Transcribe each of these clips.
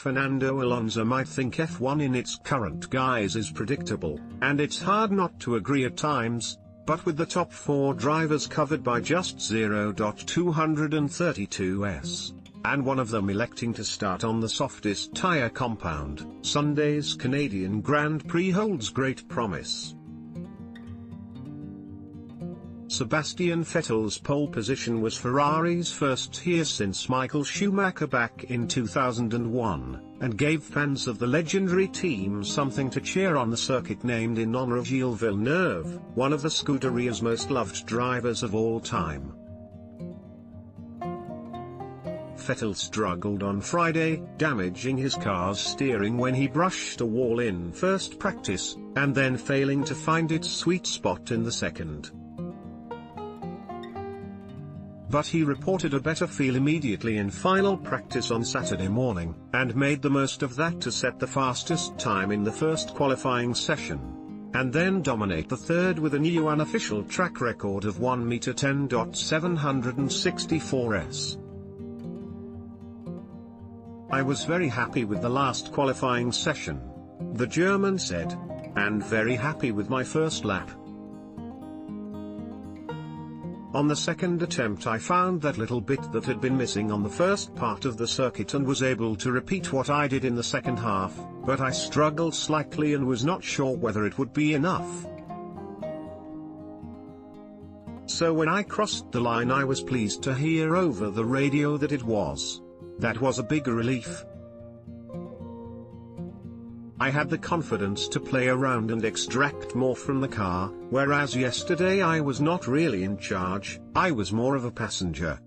Fernando Alonso might think F1 in its current guise is predictable, and it's hard not to agree at times, but with the top 4 drivers covered by just 0.232s, and one of them electing to start on the softest tyre compound, Sunday's Canadian Grand Prix holds great promise. Sebastian Vettel's pole position was Ferrari's first here since Michael Schumacher back in 2001, and gave fans of the legendary team something to cheer on the circuit named in honor of Gilles Villeneuve, one of the Scuderia's most loved drivers of all time. Vettel struggled on Friday, damaging his car's steering when he brushed a wall in first practice, and then failing to find its sweet spot in the second. But he reported a better feel immediately in final practice on Saturday morning, and made the most of that to set the fastest time in the first qualifying session, and then dominate the third with a new unofficial track record of 1m10.764s. "I was very happy with the last qualifying session," the German said, "and very happy with my first lap. On the second attempt I found that little bit that had been missing on the first part of the circuit and was able to repeat what I did in the second half, but I struggled slightly and was not sure whether it would be enough. So when I crossed the line I was pleased to hear over the radio that it was. That was a big relief. I had the confidence to play around and extract more from the car, whereas yesterday I was not really in charge, I was more of a passenger.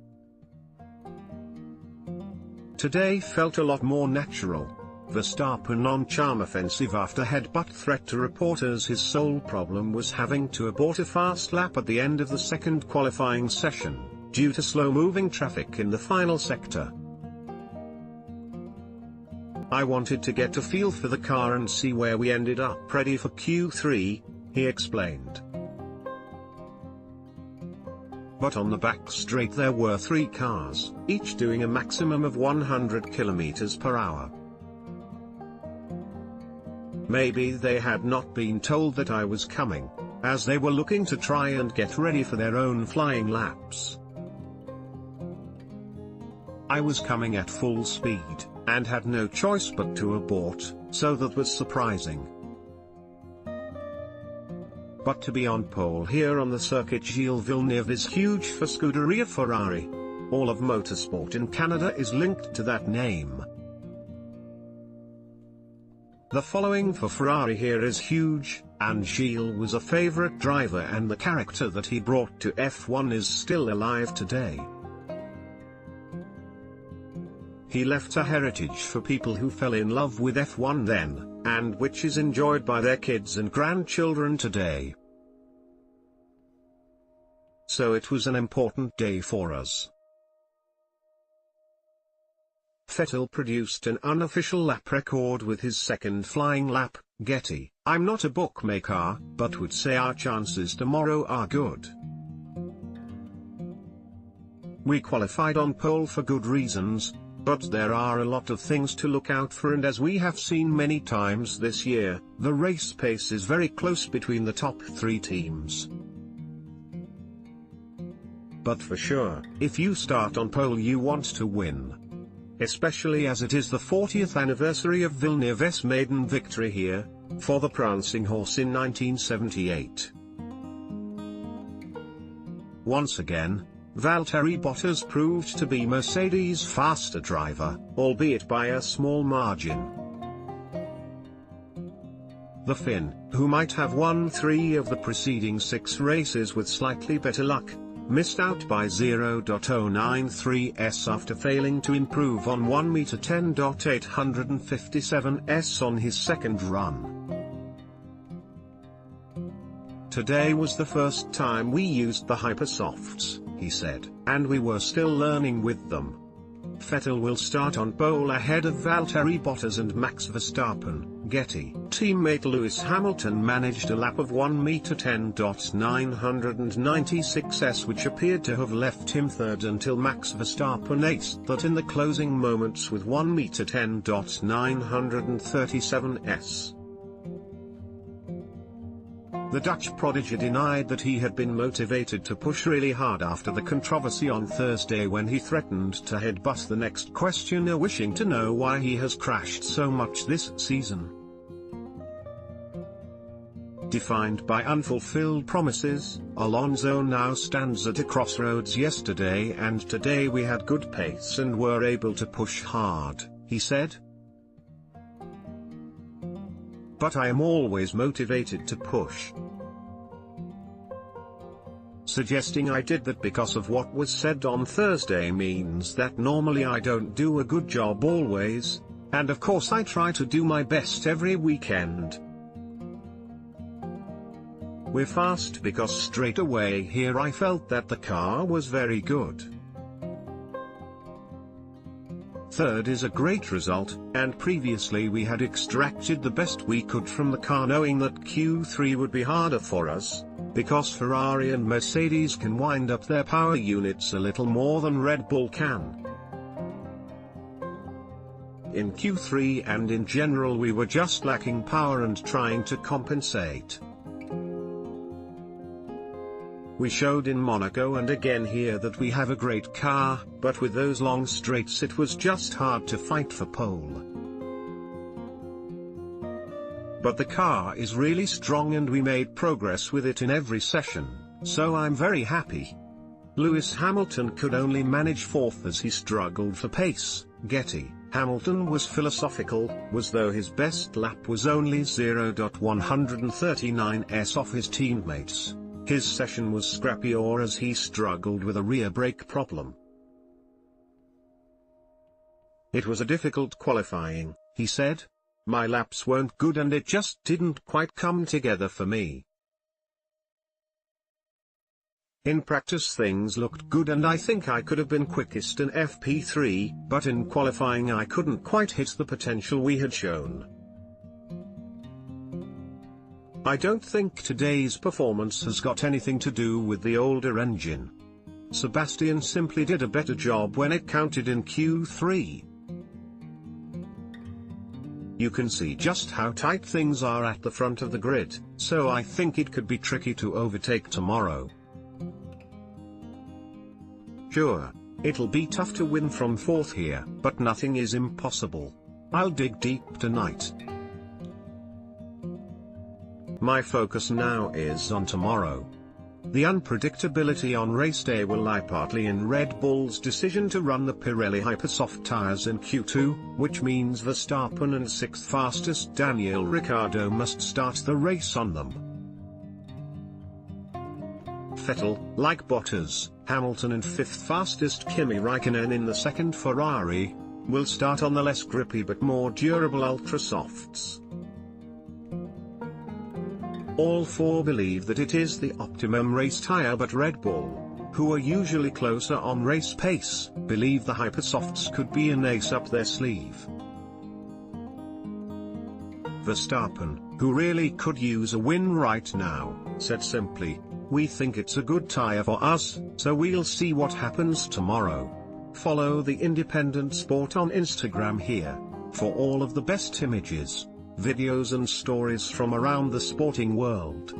Today felt a lot more natural." Verstappen on charm offensive after headbutt threat to reporters. His sole problem was having to abort a fast lap at the end of the second qualifying session, due to slow-moving traffic in the final sector. "I wanted to get a feel for the car and see where we ended up ready for Q3, he explained. But on the back straight there were 3 cars, each doing a maximum of 100 km/h. Maybe they had not been told that I was coming, as they were looking to try and get ready for their own flying laps. I was coming at full speed, and had no choice but to abort, so that was surprising. But to be on pole here on the circuit Gilles Villeneuve is huge for Scuderia Ferrari. All of motorsport in Canada is linked to that name. The following for Ferrari here is huge, and Gilles was a favorite driver and the character that he brought to F1 is still alive today. He left a heritage for people who fell in love with F1 then, and which is enjoyed by their kids and grandchildren today. So it was an important day for us. Vettel produced an unofficial lap record with his second flying lap. Getty, I'm not a bookmaker, but would say our chances tomorrow are good. We qualified on pole for good reasons, but there are a lot of things to look out for, and as we have seen many times this year, the race pace is very close between the top 3 teams. But for sure, if you start on pole you want to win. Especially as it is the 40th anniversary of Villeneuve's maiden victory here, for the prancing horse in 1978. Once again, Valtteri Bottas proved to be Mercedes' faster driver, albeit by a small margin. The Finn, who might have won 3 of the preceding 6 races with slightly better luck, missed out by 0.093s after failing to improve on 1m10.857s on his second run. Today was the first time we used the hypersofts, he said, and we were still learning with them. Vettel will start on pole ahead of Valtteri Bottas and Max Verstappen. Getty. Teammate Lewis Hamilton managed a lap of 1 meter 10.996s, which appeared to have left him third until Max Verstappen aced that in the closing moments with 1 meter 10.937s. The Dutch prodigy denied that he had been motivated to push really hard after the controversy on Thursday when he threatened to headbutt the next questioner, wishing to know why he has crashed so much this season. Defined by unfulfilled promises, Alonso now stands at a crossroads. Yesterday and today we had good pace and were able to push hard, he said. But I am always motivated to push. Suggesting I did that because of what was said on Thursday means that normally I don't do a good job always, and of course I try to do my best every weekend. We're fast because straight away here I felt that the car was very good. Third is a great result, and previously we had extracted the best we could from the car, knowing that Q3 would be harder for us, because Ferrari and Mercedes can wind up their power units a little more than Red Bull can. In Q3 and in general we were just lacking power and trying to compensate. We showed in Monaco and again here that we have a great car, but with those long straights it was just hard to fight for pole. But the car is really strong and we made progress with it in every session, so I'm very happy. Lewis Hamilton could only manage fourth as he struggled for pace. Getty. Hamilton was philosophical, was though his best lap was only 0.139s off his teammates. His session was scrappy or as he struggled with a rear brake problem. It was a difficult qualifying, he said. My laps weren't good and it just didn't quite come together for me. In practice things looked good and I think I could have been quickest in FP3, but in qualifying I couldn't quite hit the potential we had shown. I don't think today's performance has got anything to do with the older engine. Sebastian simply did a better job when it counted in Q3. You can see just how tight things are at the front of the grid, so I think it could be tricky to overtake tomorrow. Sure, it'll be tough to win from fourth here, but nothing is impossible. I'll dig deep tonight. My focus now is on tomorrow. The unpredictability on race day will lie partly in Red Bull's decision to run the Pirelli Hypersoft tyres in Q2, which means Verstappen and sixth fastest Daniel Ricciardo must start the race on them. Vettel, like Bottas, Hamilton and fifth fastest Kimi Raikkonen in the second Ferrari, will start on the less grippy but more durable Ultrasofts. All four believe that it is the optimum race tyre, but Red Bull, who are usually closer on race pace, believe the Hypersofts could be an ace up their sleeve. Verstappen, who really could use a win right now, said simply, "We think it's a good tyre for us, so we'll see what happens tomorrow." Follow the Independent Sport on Instagram here, for all of the best images, videos and stories from around the sporting world.